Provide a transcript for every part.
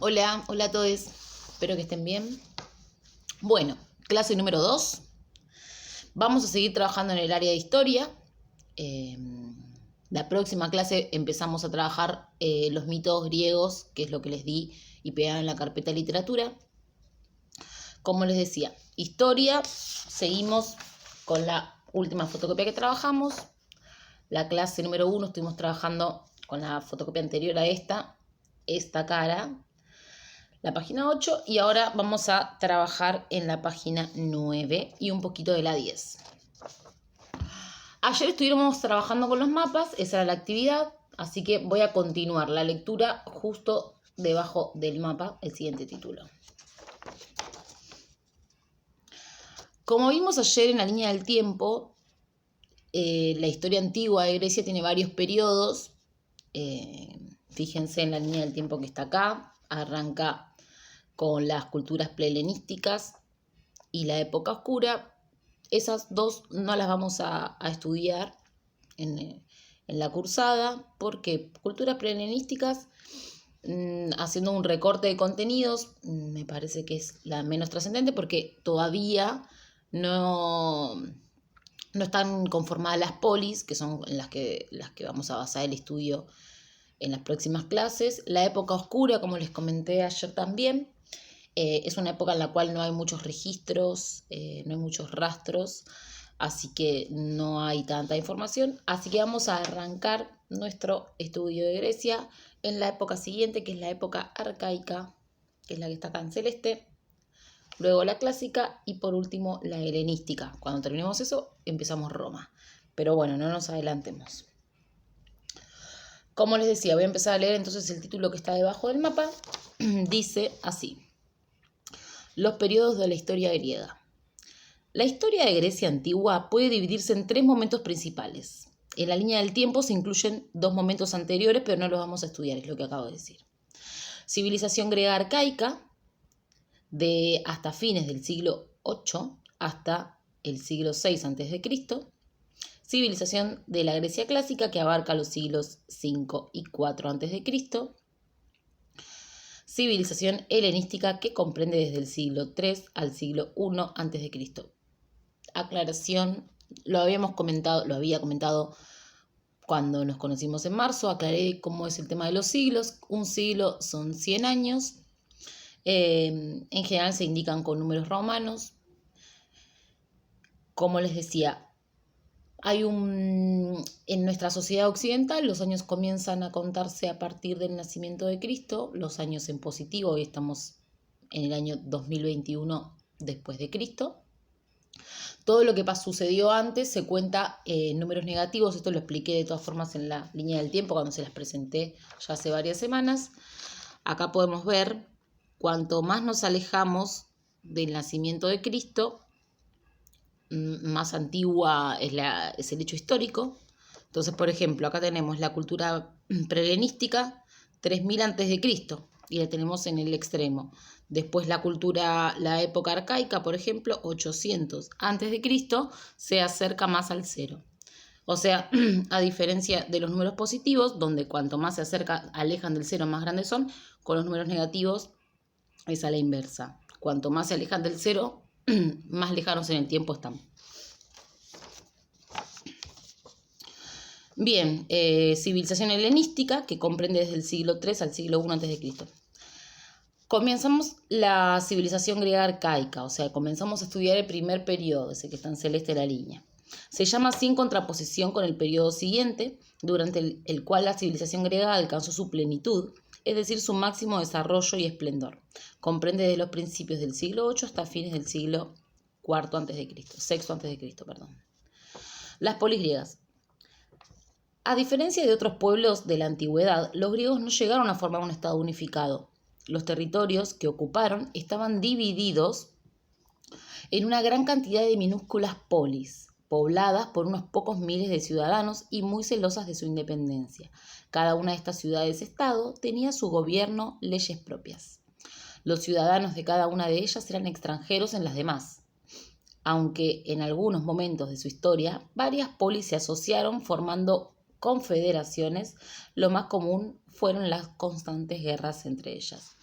Hola, hola a todos. Espero que estén bien. Bueno, clase número 2. Vamos a seguir trabajando en el área de historia. La próxima clase empezamos a trabajar los mitos griegos, que es lo que les di y pegaron en la carpeta de literatura. Como les decía, historia, seguimos con la última fotocopia que trabajamos. La clase número 1 estuvimos trabajando con la fotocopia anterior a esta cara, la página 8, y ahora vamos a trabajar en la página 9 y un poquito de la 10. Ayer estuvimos trabajando con los mapas, esa era la actividad, así que voy a continuar la lectura justo debajo del mapa, el siguiente título. Como vimos ayer en la línea del tiempo, la historia antigua de Grecia tiene varios periodos. Fíjense en la línea del tiempo que está acá, arranca con las culturas prehelenísticas y la época oscura. Esas dos no las vamos a estudiar en la cursada, porque culturas prehelenísticas, haciendo un recorte de contenidos, me parece que es la menos trascendente, porque todavía no están conformadas las polis, que son las que vamos a basar el estudio en las próximas clases. La época oscura, como les comenté ayer también, es una época en la cual no hay muchos registros, no hay muchos rastros, así que no hay tanta información. Así que vamos a arrancar nuestro estudio de Grecia en la época siguiente, que es la época arcaica, que es la que está acá en celeste. Luego la clásica y por último la helenística. Cuando terminemos eso, empezamos Roma. Pero bueno, no nos adelantemos. Como les decía, voy a empezar a leer entonces el título que está debajo del mapa. Dice así: los periodos de la historia griega. La historia de Grecia antigua puede dividirse en 3 momentos principales. En la línea del tiempo se incluyen 2 momentos anteriores, pero no los vamos a estudiar, es lo que acabo de decir. Civilización griega arcaica, de hasta fines del siglo VIII hasta el siglo VI a.C. Civilización de la Grecia clásica, que abarca los siglos V y IV a.C. Civilización helenística, que comprende desde el siglo III al siglo I a.C. Aclaración, lo había comentado cuando nos conocimos en marzo. Aclaré cómo es el tema de los siglos. Un siglo son 100 años. En general se indican con números romanos. Como les decía, en nuestra sociedad occidental los años comienzan a contarse a partir del nacimiento de Cristo, los años en positivo. Hoy estamos en el año 2021 después de Cristo. Todo lo que sucedió antes se cuenta en números negativos. Esto lo expliqué de todas formas en la línea del tiempo cuando se las presenté ya hace varias semanas. Acá podemos ver, cuanto más nos alejamos del nacimiento de Cristo, más antigua es el hecho histórico. Entonces, por ejemplo, acá tenemos la cultura prehelenística, 3000 a.C., y la tenemos en el extremo. Después la época arcaica, por ejemplo, 800 a.C., se acerca más al cero. O sea, a diferencia de los números positivos, donde cuanto más se alejan del cero, más grandes son, con los números negativos es a la inversa. Cuanto más se alejan del cero, más lejanos en el tiempo están. Bien, civilización helenística, que comprende desde el siglo III al siglo I a.C. Comenzamos la civilización griega arcaica, o sea, comenzamos a estudiar el primer periodo, ese que está en celeste la línea. Se llama así en contraposición con el periodo siguiente, durante el cual la civilización griega alcanzó su plenitud, es decir, su máximo desarrollo y esplendor. Comprende desde los principios del siglo VIII hasta fines del siglo VI a.C., perdón. Las polis griegas. A diferencia de otros pueblos de la antigüedad, los griegos no llegaron a formar un estado unificado. Los territorios que ocuparon estaban divididos en una gran cantidad de minúsculas polis, pobladas por unos pocos miles de ciudadanos y muy celosas de su independencia. Cada una de estas ciudades-estado tenía su gobierno, leyes propias. Los ciudadanos de cada una de ellas eran extranjeros en las demás, aunque en algunos momentos de su historia varias polis se asociaron formando confederaciones. Lo más común fueron las constantes guerras entre ellas.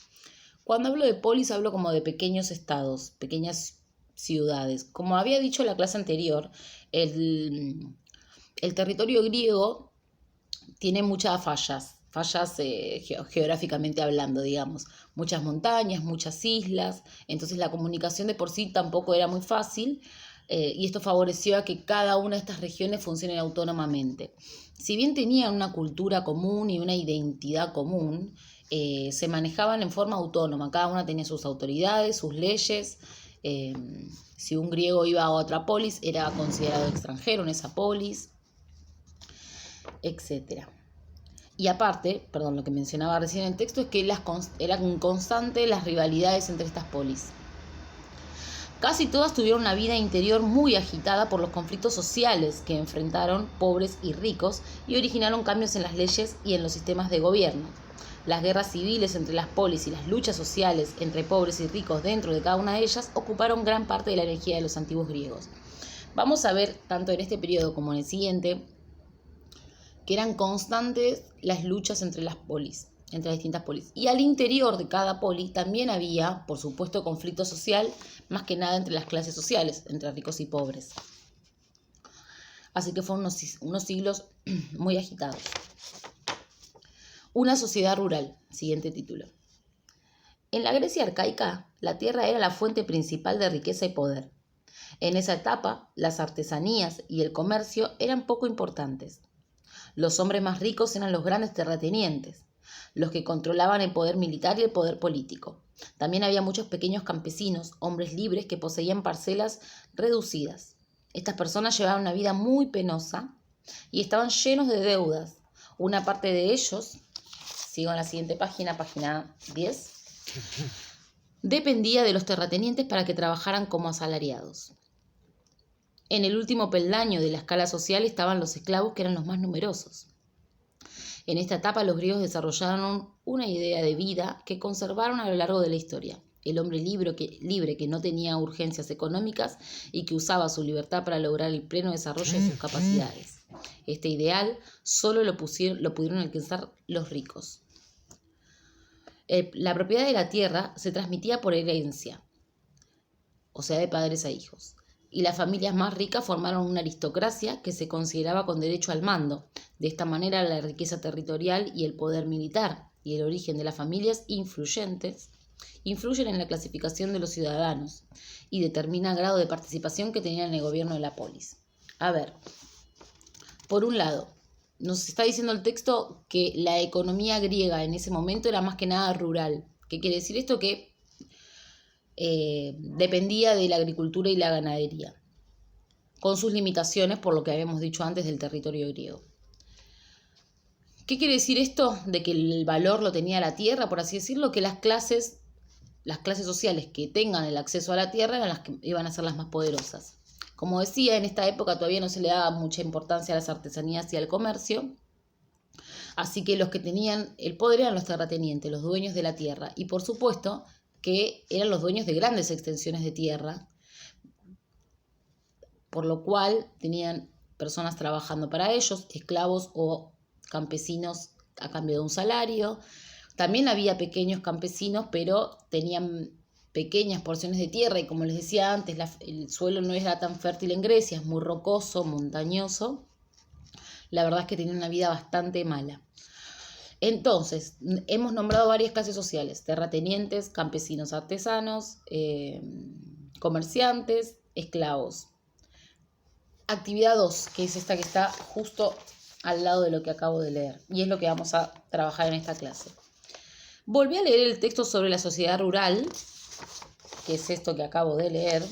Cuando hablo de polis hablo como de pequeños estados, pequeñas ciudades. Como había dicho en la clase anterior, el territorio griego tiene muchas fallas geográficamente hablando, digamos, muchas montañas, muchas islas, entonces la comunicación de por sí tampoco era muy fácil, y esto favoreció a que cada una de estas regiones funcionen autónomamente. Si bien tenían una cultura común y una identidad común, se manejaban en forma autónoma, cada una tenía sus autoridades, sus leyes. Si un griego iba a otra polis, era considerado extranjero en esa polis, etc. Y aparte, perdón, lo que mencionaba recién en el texto es que eran constantes las rivalidades entre estas polis. Casi todas tuvieron una vida interior muy agitada por los conflictos sociales que enfrentaron pobres y ricos y originaron cambios en las leyes y en los sistemas de gobierno. Las guerras civiles entre las polis y las luchas sociales entre pobres y ricos dentro de cada una de ellas ocuparon gran parte de la energía de los antiguos griegos. Vamos a ver, tanto en este periodo como en el siguiente, que eran constantes las luchas entre las polis, entre las distintas polis. Y al interior de cada poli también había, por supuesto, conflicto social, más que nada entre las clases sociales, entre ricos y pobres. Así que fueron unos siglos muy agitados. Una sociedad rural, siguiente título. En la Grecia arcaica, la tierra era la fuente principal de riqueza y poder. En esa etapa, las artesanías y el comercio eran poco importantes. Los hombres más ricos eran los grandes terratenientes, los que controlaban el poder militar y el poder político. También había muchos pequeños campesinos, hombres libres que poseían parcelas reducidas. Estas personas llevaban una vida muy penosa y estaban llenos de deudas. Una parte de ellos, sigo en la siguiente página, página 10, dependía de los terratenientes para que trabajaran como asalariados. En el último peldaño de la escala social estaban los esclavos, que eran los más numerosos. En esta etapa los griegos desarrollaron una idea de vida que conservaron a lo largo de la historia. El hombre libre que no tenía urgencias económicas y que usaba su libertad para lograr el pleno desarrollo de sus capacidades. Este ideal solo lo pudieron alcanzar los ricos. La propiedad de la tierra se transmitía por herencia, o sea, de padres a hijos. Y las familias más ricas formaron una aristocracia que se consideraba con derecho al mando. De esta manera, la riqueza territorial y el poder militar y el origen de las familias influyentes influyen en la clasificación de los ciudadanos y determinan el grado de participación que tenían en el gobierno de la polis. A ver, por un lado, nos está diciendo el texto que la economía griega en ese momento era más que nada rural. ¿Qué quiere decir esto? Que dependía de la agricultura y la ganadería, con sus limitaciones por lo que habíamos dicho antes del territorio griego. ¿Qué quiere decir esto? De que el valor lo tenía la tierra, por así decirlo, que las clases sociales que tengan el acceso a la tierra eran las que iban a ser las más poderosas. Como decía, en esta época todavía no se le daba mucha importancia a las artesanías y al comercio, así que los que tenían el poder eran los terratenientes, los dueños de la tierra, y por supuesto que eran los dueños de grandes extensiones de tierra, por lo cual tenían personas trabajando para ellos, esclavos o campesinos a cambio de un salario. También había pequeños campesinos, pero tenían pequeñas porciones de tierra y, como les decía antes, el suelo no era tan fértil en Grecia, es muy rocoso, montañoso. La verdad es que tenían una vida bastante mala. Entonces, hemos nombrado varias clases sociales: terratenientes, campesinos, artesanos, comerciantes, esclavos. Actividad 2, que es esta que está justo al lado de lo que acabo de leer, y es lo que vamos a trabajar en esta clase. Volví a leer el texto sobre la sociedad rural, que es esto que acabo de leer,